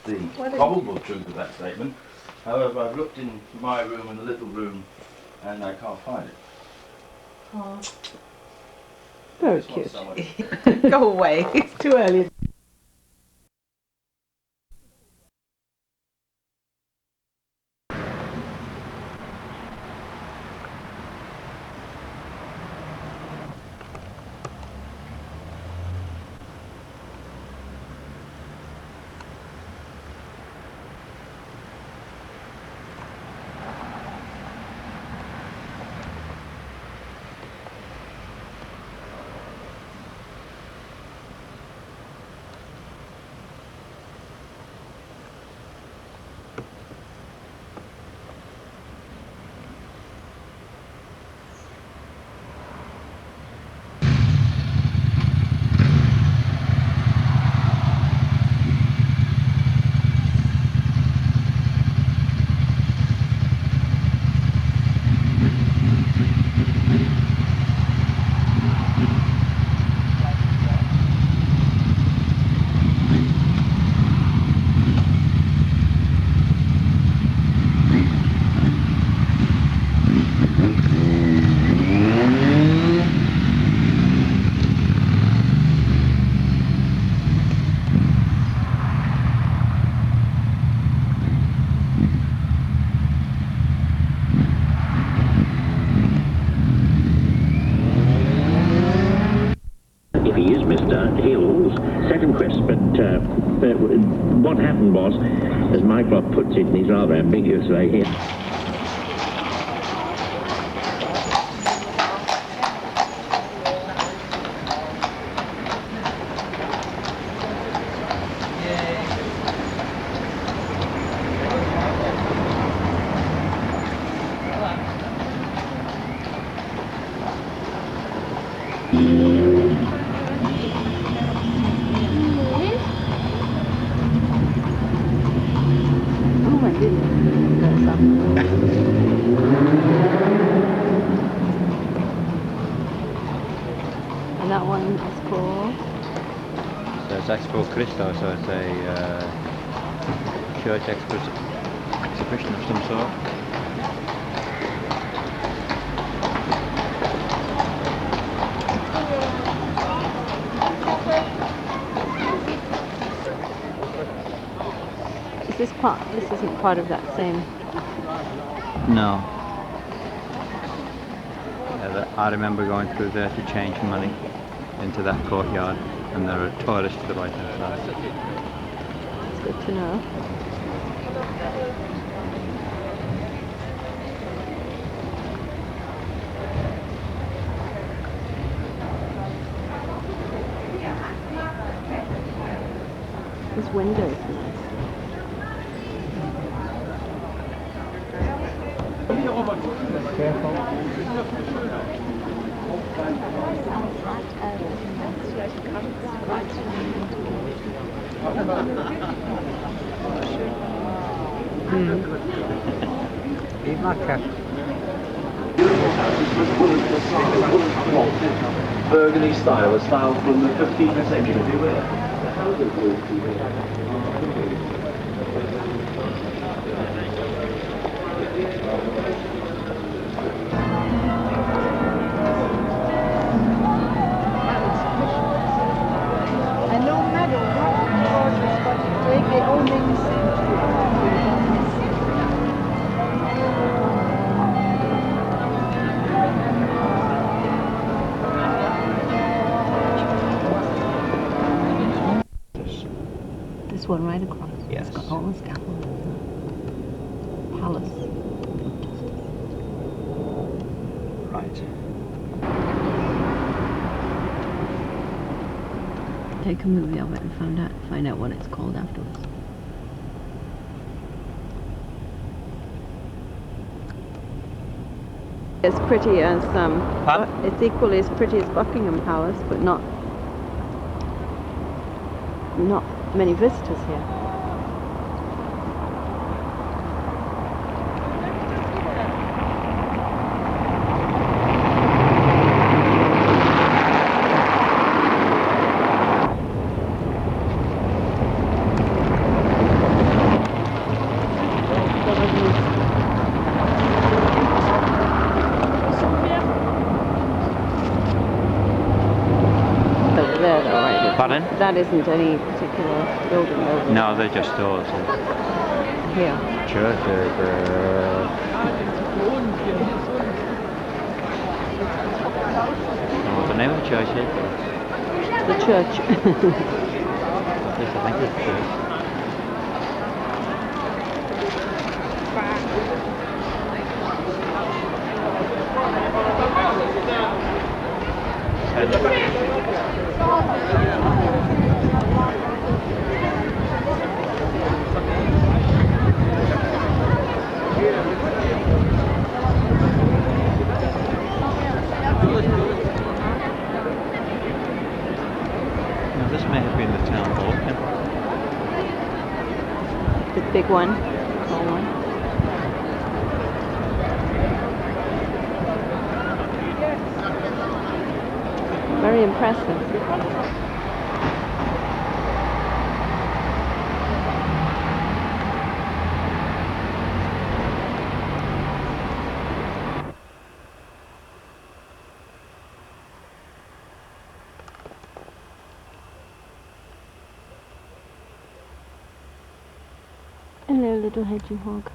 The probable truth of that statement. However, I've looked in my room and the little room and I can't find it. Oh. Very cute. Go away, it's too early. What happened was, as Mycroft puts it, and he's rather ambiguously here. And that one is for? So it's Expo Cristo, so it's a church exhibition of some sort. Is this part? This isn't part of that same. No. Yeah, I remember going through there to change money into that courtyard, and there are toilets to the right hand side. It's good to know. This window is nice. Burgundy style, a style from the 15th century. And no matter what causes, but they only This one right across. Yes. It's got all the scaffolding. Palace. Right. Take a movie of it and find out what it's called afterwards. It's pretty as it's equally as pretty as Buckingham Palace, but not many visitors here. That isn't any particular building though. No, they're just doors. Here. Churches. Oh, the name of the church is? The church. Yes, I think it's the church. Now this may have been the town hall. The big one. Tall one. Very impressive. Hello, little hedgehog.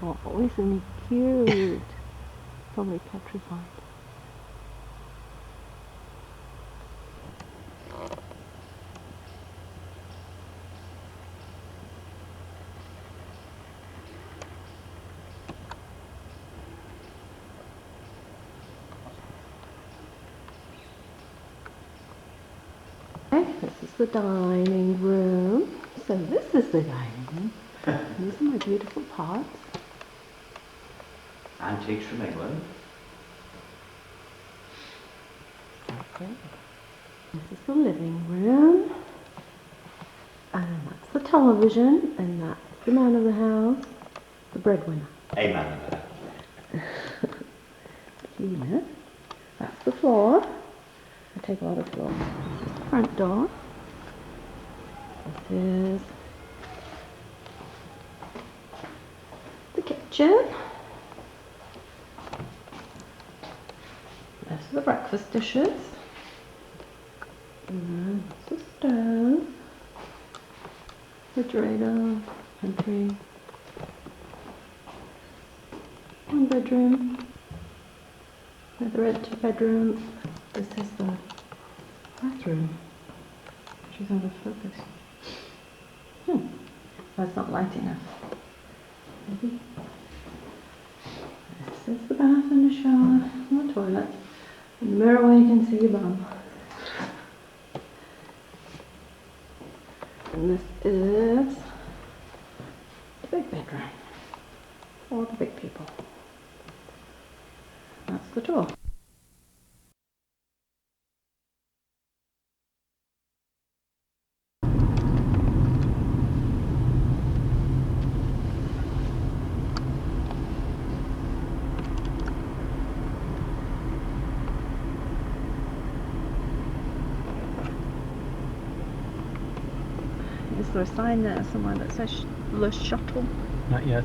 Oh, isn't he cute? Probably petrified. This is the dining room. So this is the dining room. These are my beautiful pots. Antiques from England. Okay. This is the living room. And that's the television. And that's the man of the house. The breadwinner. A man of that. Cleaner. That's the floor. I take a lot of floor. Front door. This is the kitchen. This is the breakfast dishes. And that's the stove. Refrigerator. Pantry. One bedroom. Another bedroom. This is the bathroom. Which is out of focus. That's not light enough. Maybe. This is the bath and the shower and the toilet. And the mirror where you can see your bum. And this is the big bedroom. For the big people. That's the door. Is there a sign there somewhere that says Le Shuttle? Not yet.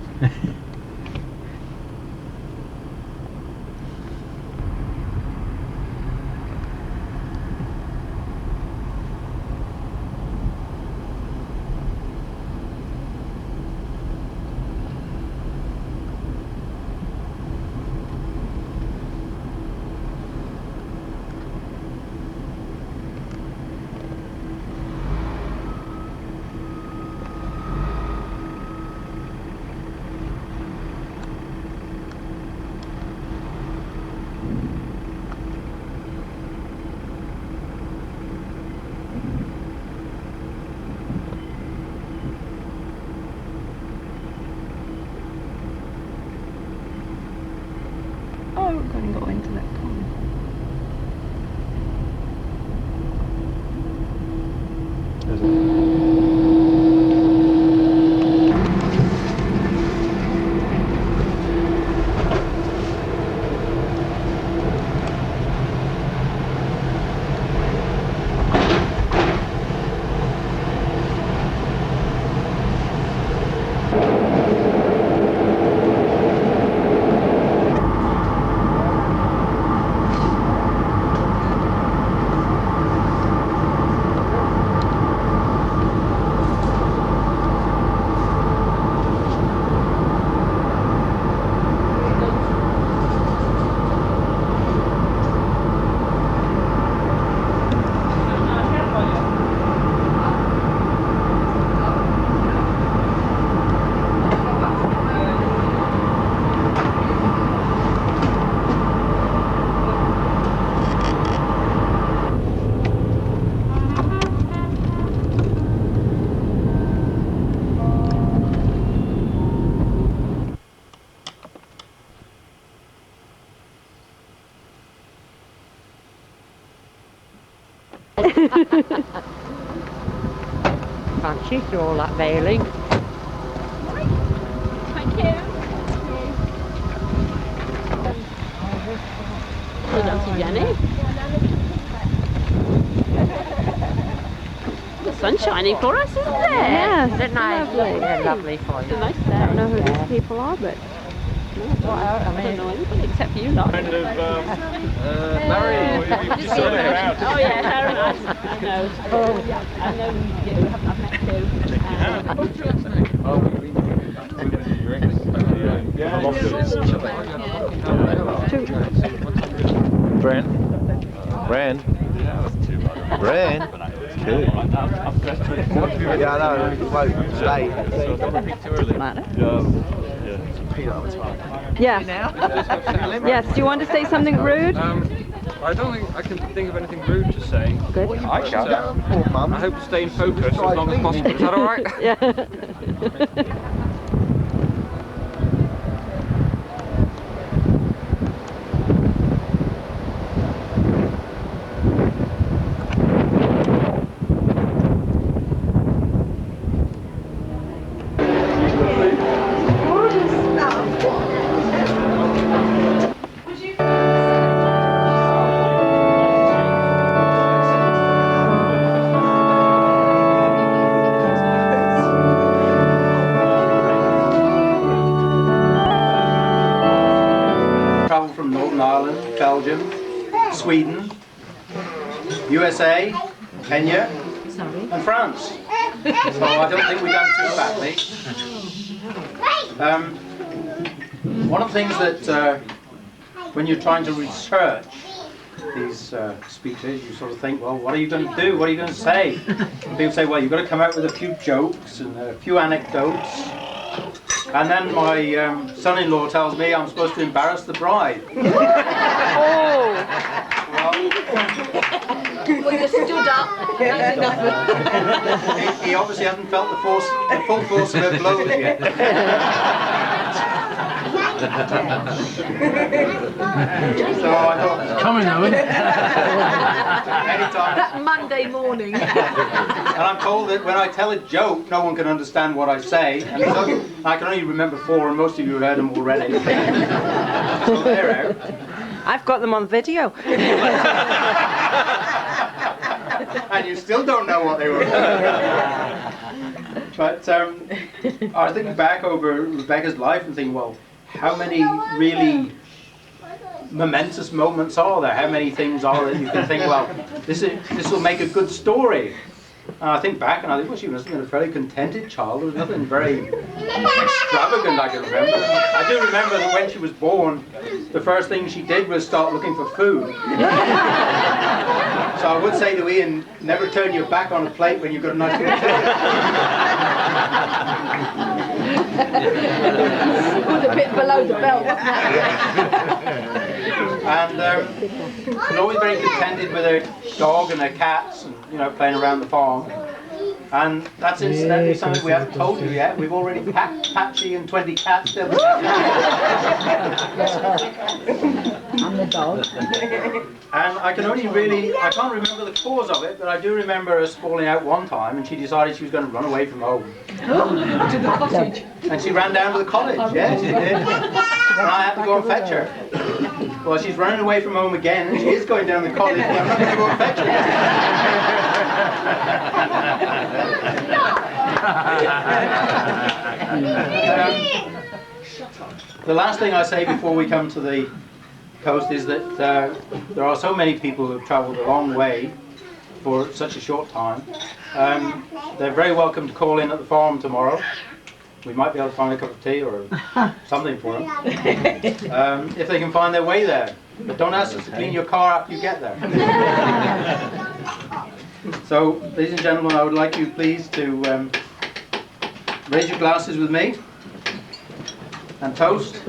Fancy through all that veiling. Thank you. Well done to Jenny. The sun's shining for us, isn't it? Yeah, is it nice? Lovely. Yeah, lovely for It's you. a nice day. I don't know who these people are, but I don't know anybody except you lot. Kind of Larry, you saw it around. Oh yeah, very nice. I know. Oh, I know you. I've met you. Bran. Good. Yeah, I know. Won't stay. Yes. Yes. Do you want to say something rude? I don't think I can think of anything rude to say. Good. I hope to stay in focus as long as possible. Is that alright? Yeah. Travel from Northern Ireland, Belgium, Sweden, USA, Kenya, and France. So I don't think we've done too badly. One of the things that when you're trying to research these speeches, you sort of think, well, what are you going to do? What are you going to say? And people say, well, you've got to come out with a few jokes and a few anecdotes. And then my son-in-law tells me I'm supposed to embarrass the bride. Oh. Well, you stood up. That's enough. He obviously hasn't felt the full force of her blows yet. So I thought, Coming, Owen. anytime. That Monday morning. And I'm told that when I tell a joke, no one can understand what I say. And so I can only remember 4, and most of you heard them already. So they're out. I've got them on video. And you still don't know what they were. But I was thinking back over Rebecca's life and thinking, well, how many really momentous moments are there? How many things are that you can think, well, this will make a good story? And I think back and I think, well, she must have been a fairly contented child. There was nothing very extravagant I can remember. I do remember that when she was born, the first thing she did was start looking for food. So I would say to Ian, never turn your back on a plate when you've got a nice little It was a bit below the belt, wasn't it? And she's always very contented with her dog and her cats, and playing around the farm. And that's incidentally something we haven't told you yet. We've already packed Patchy and 20 cats. And the dog. And I can't remember the cause of it, but I do remember us falling out one time, and she decided she was going to run away from home. To the cottage. And she ran down to the college, yeah, she did. And I had to go and fetch her. Well, she's running away from home again, and she is going down the college, but I'm not going to go and fetch her. The last thing I say before we come to the coast is that there are so many people who have travelled a long way for such a short time. They're very welcome to call in at the farm tomorrow. We might be able to find a cup of tea or something for them, if they can find their way there. But don't ask us to clean your car after you get there. So, ladies and gentlemen, I would like you please to raise your glasses with me and toast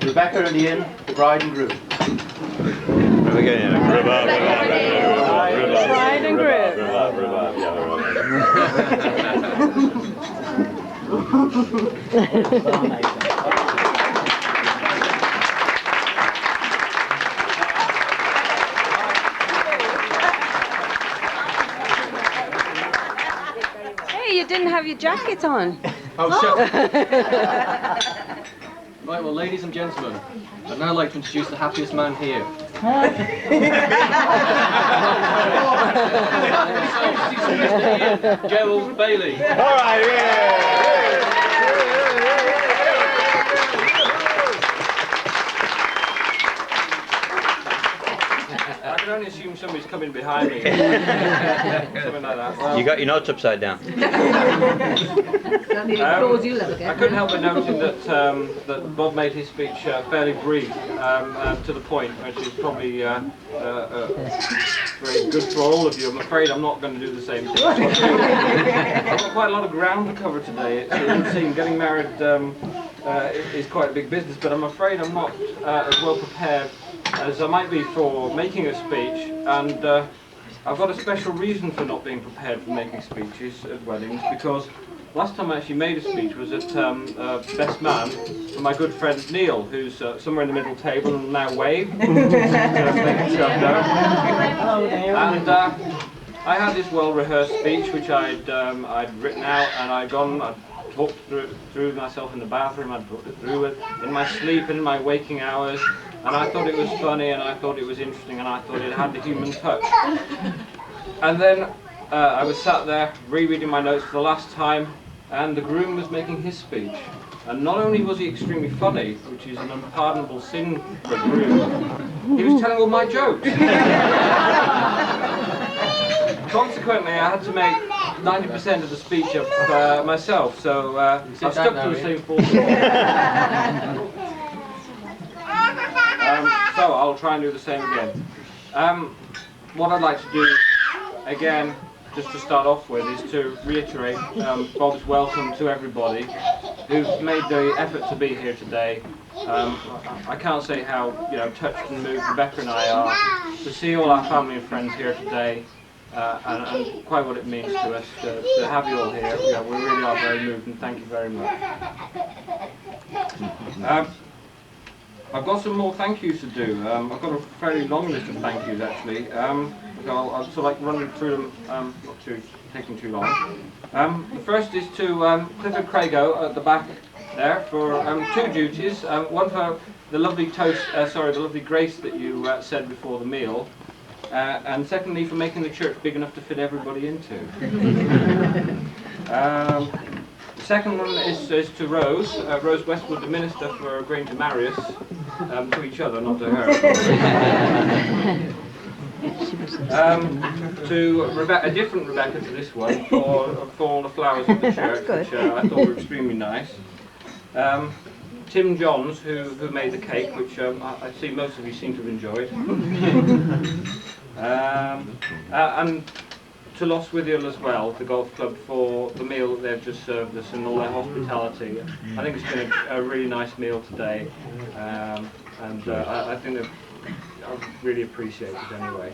Rebecca and Ian, the bride and groom. Bride and groom. didn't have your jacket on. Oh, sure. Right, well, ladies and gentlemen, I'd now like to introduce the happiest man here. Gerald Bailey. All right, yeah. I can only assume somebody's coming behind me. Something like that. Well, You got your notes upside down. I couldn't help but noticing that Bob made his speech fairly brief to the point, which is probably very good for all of you. I'm afraid I'm not going to do the same thing. I've got quite a lot of ground to cover today. It would seem getting married is quite a big business, but I'm afraid I'm not as well prepared as I might be for making a speech, and I've got a special reason for not being prepared for making speeches at weddings, because last time I actually made a speech was at Best Man for my good friend Neil, who's somewhere in the middle table and now wave. And I had this well-rehearsed speech which I'd written out, and I'd talked through myself in the bathroom, I'd talked it through in my sleep and in my waking hours, and I thought it was funny, and I thought it was interesting, and I thought it had the human touch. And then I was sat there rereading my notes for the last time, and the groom was making his speech. And not only was he extremely funny, which is an unpardonable sin for a groom, he was telling all my jokes. Consequently, I had to make 90% of the speech up myself, so I've stuck to the same formula. So I'll try and do the same again. What I'd like to do, again, just to start off with, is to reiterate Bob's welcome to everybody who've made the effort to be here today. I can't say how touched and moved Rebecca and I are to see all our family and friends here today, and quite what it means to us to have you all here. We really are very moved, and thank you very much. I've got some more thank yous to do. I've got a fairly long list of thank yous actually. I'll sort of like run through them, not taking too long. The first is to Clifford Crago at the back there for two duties. One for the lovely the lovely grace that you said before the meal, and secondly for making the church big enough to fit everybody into. The second one is to Rose Westwood, the minister, for agreeing to marry us to each other, not to her. To a different Rebecca to this one, for all the flowers of the church, which I thought were extremely nice. Tim Johns, who made the cake, which I see most of you seem to have enjoyed. And to Lostwithiel as well, the golf club, for the meal that they've just served us and all their hospitality. I think it's been a really nice meal today, and I think that I really appreciate it anyway.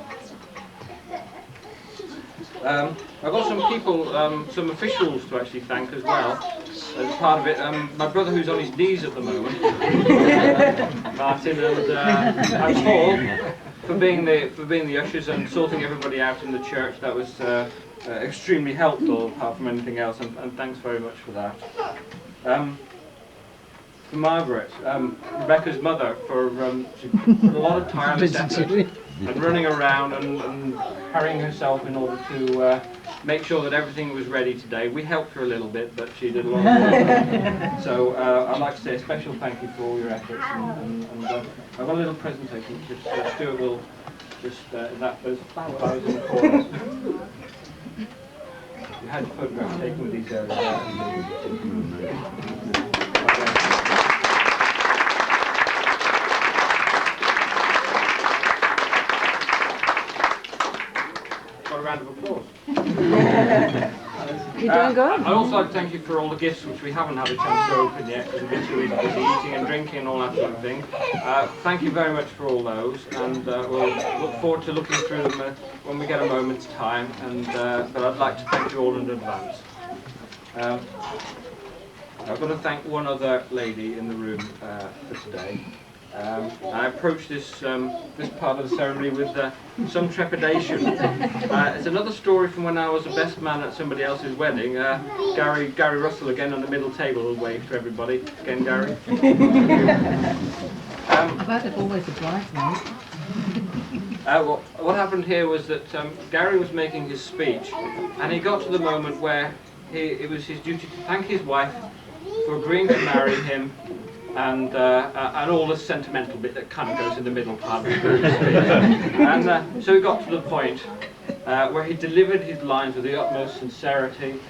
I've got some people, some officials to actually thank as well, as part of it. My brother, who's on his knees at the moment, Martin, and Paul, for being the ushers and sorting everybody out in the church. That was extremely helpful, apart from anything else, and thanks very much for that. For Margaret, Rebecca's mother, for a lot of tireless effort and running around and hurrying herself in order to make sure that everything was ready today. We helped her a little bit, but she did a lot of work. So I'd like to say a special thank you for all your efforts. And I've got a little presentation which Stuart will just, those flowers in the corner. You had photographs taken with these areas. A round of applause. You're doing good. I'd also like to thank you for all the gifts which we haven't had a chance to open yet because we've been too busy eating and drinking and all that sort of thing. Thank you very much for all those, and we'll look forward to looking through them when we get a moment's time. And but I'd like to thank you all in advance. I've got to thank one other lady in the room for today. I approached this part of the ceremony with some trepidation. It's another story from when I was a best man at somebody else's wedding. Gary Russell again on the middle table will wave to everybody. Again, Gary. I'm glad it's always a bridesmaid. What happened here was that Gary was making his speech, and he got to the moment where it was his duty to thank his wife for agreeing to marry him, and all the sentimental bit that kind of goes in the middle part of the speech. And so he got to the point where he delivered his lines with the utmost sincerity,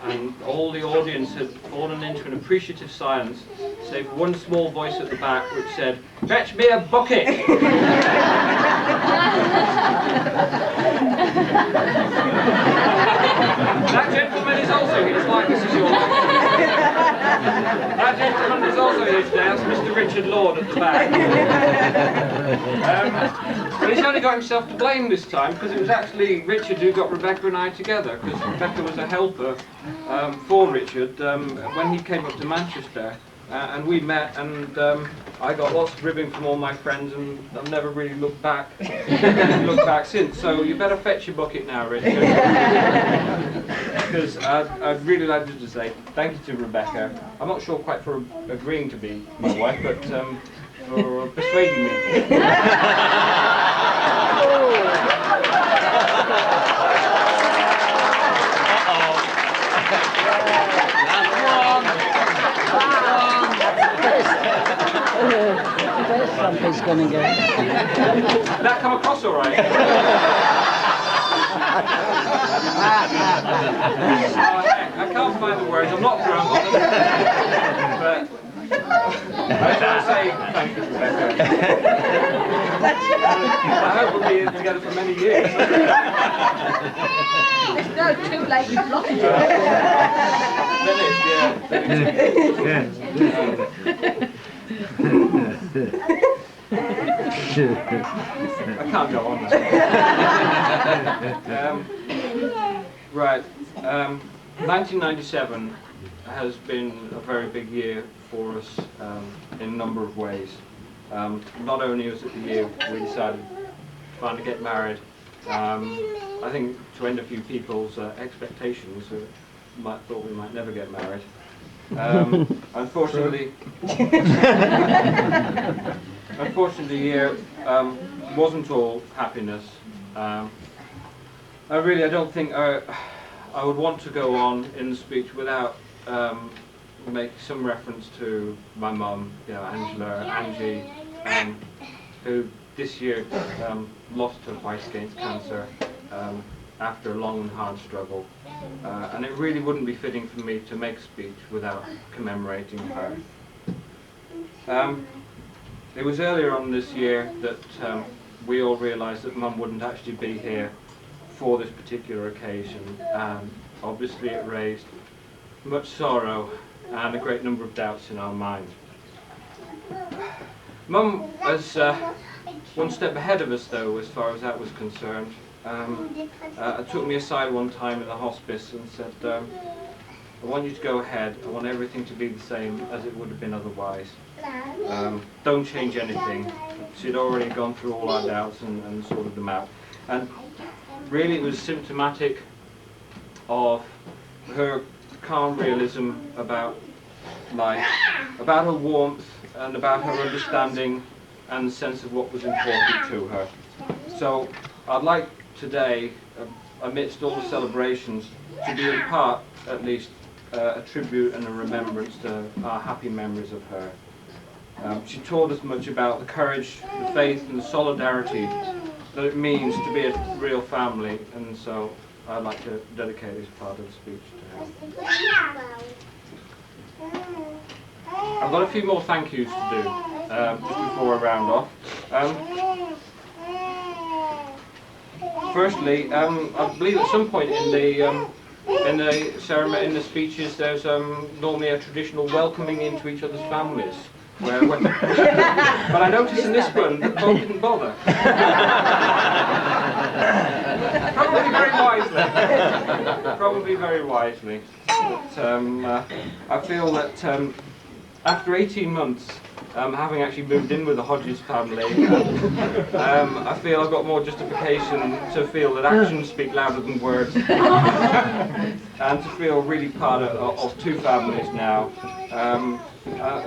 and all the audience had fallen into an appreciative silence, save one small voice at the back which said, "Fetch me a bucket!" That gentleman is also here. It's like this is your life. That gentleman is also here today. That's Mr. Richard Lord at the back. But he's only got himself to blame this time, because it was actually Richard who got Rebecca and I together, because Rebecca was a helper for Richard when he came up to Manchester, and we met, and I got lots of ribbing from all my friends, and I've never really looked back since. So you better fetch your bucket now, Richard. Because I'd really like to say thank you to Rebecca. I'm not sure quite for agreeing to be my wife, but for persuading me. Something's gonna go. Did that come across all right? I can't find the words. I'm not drunk, but I just want to say thank you, Rebecca. I hope we'll be together for many years. It's no too late. You've lost it. I can't go on. Right. 1997 has been a very big year for us in a number of ways. Not only was it the year we decided to finally get married, I think to end a few people's expectations who thought we might never get married. Unfortunately, the year wasn't all happiness. I don't think I would want to go on in the speech without making some reference to my mum, Angie, who this year lost her fight against cancer after a long and hard struggle. And it really wouldn't be fitting for me to make a speech without commemorating her. It was earlier on this year that we all realised that Mum wouldn't actually be here for this particular occasion, and obviously it raised much sorrow and a great number of doubts in our mind. Mum was one step ahead of us, though, as far as that was concerned. Took me aside one time in the hospice and said, I want you to go ahead. I want everything to be the same as it would have been otherwise. Don't change anything. She'd already gone through all our doubts and sorted them out. And really it was symptomatic of her calm realism about life, about her warmth and about her understanding and sense of what was important to her. So I'd like today, amidst all the celebrations, to be in part, at least, a tribute and a remembrance to our happy memories of her. She taught us much about the courage, the faith and the solidarity that it means to be a real family, and so I'd like to dedicate this part of the speech to her. I've got a few more thank yous to do just before I round off. Firstly, I believe at some point in the ceremony, in the speeches, there's normally a traditional welcoming into each other's families. But I noticed in this one that both didn't bother. Probably very wisely. Probably very wisely. But I feel that after 18 months having actually moved in with the Hodges family, I feel I've got more justification to feel that actions speak louder than words, and to feel really part of two families now.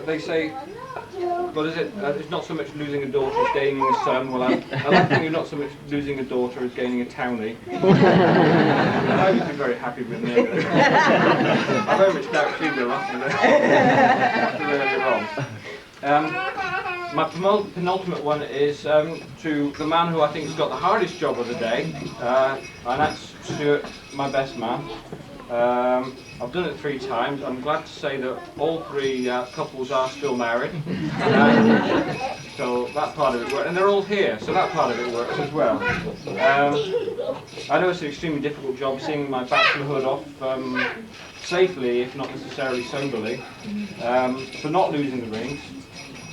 They say, what is it? It's not so much losing a daughter as gaining a son. Well, I like thinking not so much losing a daughter as gaining a townie. I would be very happy with me. I very much doubt she will after earlier on. My penultimate one is to the man who I think has got the hardest job of the day, and that's Stuart, my best man. I've done it 3 times. I'm glad to say that all 3 couples are still married. So that part of it works. And they're all here, so that part of it works as well. I know it's an extremely difficult job seeing my bachelorhood off safely, if not necessarily soberly, for not losing the rings,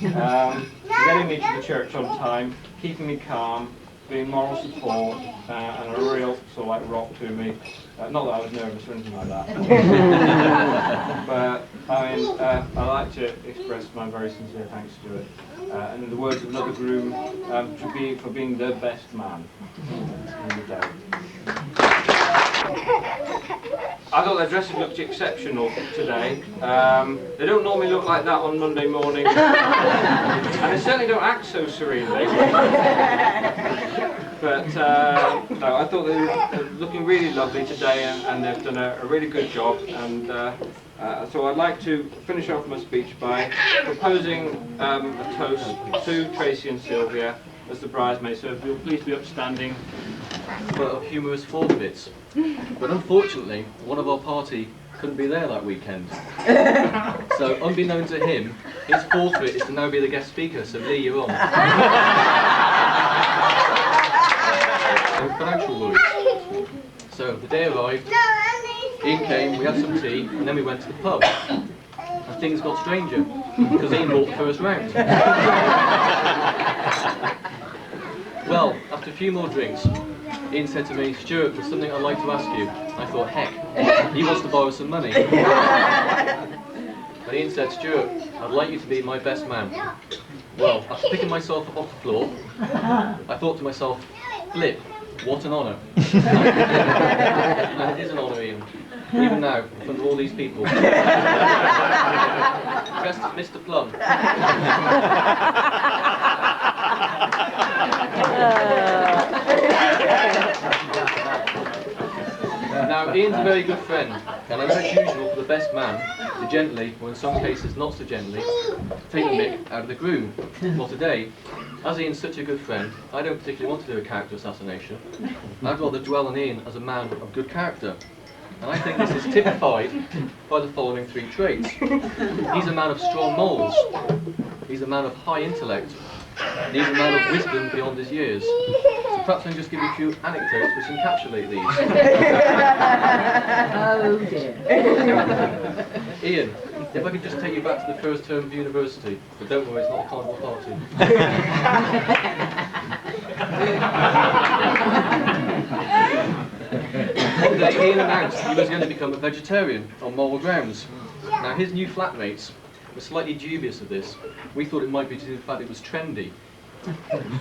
getting me to the church on time, keeping me calm, being moral support, and a real sort of like rock to me. Not that I was nervous or anything like that. But I mean, I'd like to express my very sincere thanks to it. And in the words of another groom, for being the best man in the day. I thought their dresses looked exceptional today. They don't normally look like that on Monday morning. And they certainly don't act so serenely. But no, I thought they were looking really lovely today, and they've done a really good job. And so I'd like to finish off my speech by proposing a toast to Tracy and Sylvia as the bridesmaids. So if you'll please be upstanding for humorous forfeits. But unfortunately, one of our party couldn't be there that weekend. So unbeknown to him, his forfeit is to now be the guest speaker, so Lee, you're on. Financial worries. So the day arrived, Ian came, we had some tea, and then we went to the pub. And things got stranger, because Ian bought the first round. Well, after a few more drinks, Ian said to me, "Stuart, there's something I'd like to ask you." I thought, heck, he wants to borrow some money. And Ian said, "Stuart, I'd like you to be my best man." Well, after picking myself up off the floor, I thought to myself, flip, what an honour. And it is an honour, Ian. Even now, in front of all these people. Dressed as Mr. Plum. Now, Ian's a very good friend, and as is usual for the best man, to gently, or in some cases not so gently, take the mick out of the groom. Well, today, as Ian's such a good friend, I don't particularly want to do a character assassination. I'd rather dwell on Ian as a man of good character. And I think this is typified by the following 3 traits. He's a man of strong morals. He's a man of high intellect. And he's a man of wisdom beyond his years. So perhaps I can just give you a few anecdotes which encapsulate these. Oh dear. Ian, if I could just take you back to the first term of university, but don't worry, it's not a carnival party. One day Ian announced he was going to become a vegetarian on moral grounds. Now his new flatmates were slightly dubious of this. We thought it might be due to the fact it was trendy,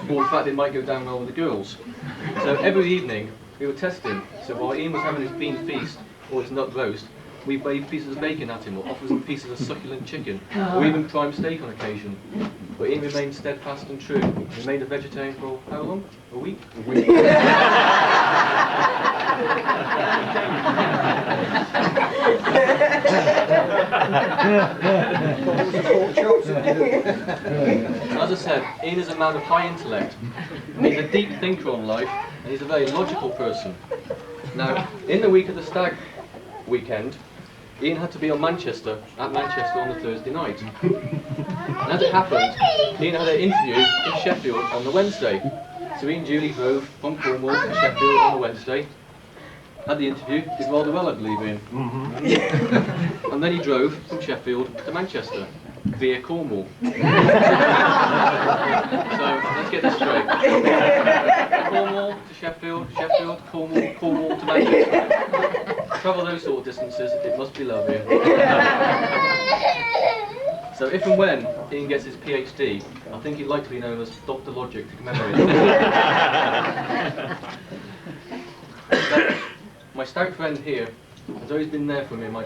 or the fact it might go down well with the girls. So every evening we were testing. So while Ian was having his bean feast or his nut roast, we waved pieces of bacon at him, or offered him pieces of succulent chicken, or even prime steak on occasion. But Ian remained steadfast and true. He remained a vegetarian for how long? A week? A week. As I said, Ian is a man of high intellect. He's a deep thinker on life, and he's a very logical person. Now, in the week of the stag weekend, Ian had to be at Manchester on the Thursday night. And as it happened, Ian had an interview in Sheffield on the Wednesday. So Ian duly drove from Cornwall to Sheffield on the Wednesday. Had the interview, did rather well, I believe, Ian. And then he drove from Sheffield to Manchester via Cornwall. So let's get this straight. Cornwall to Sheffield, Sheffield, Cornwall, Cornwall to Manchester. Travel those sort of distances, it must be lovely. So So if and when Ian gets his PhD, I think he'd like to be known as Dr. Logic to commemorate it. My stout friend here has always been there for me in my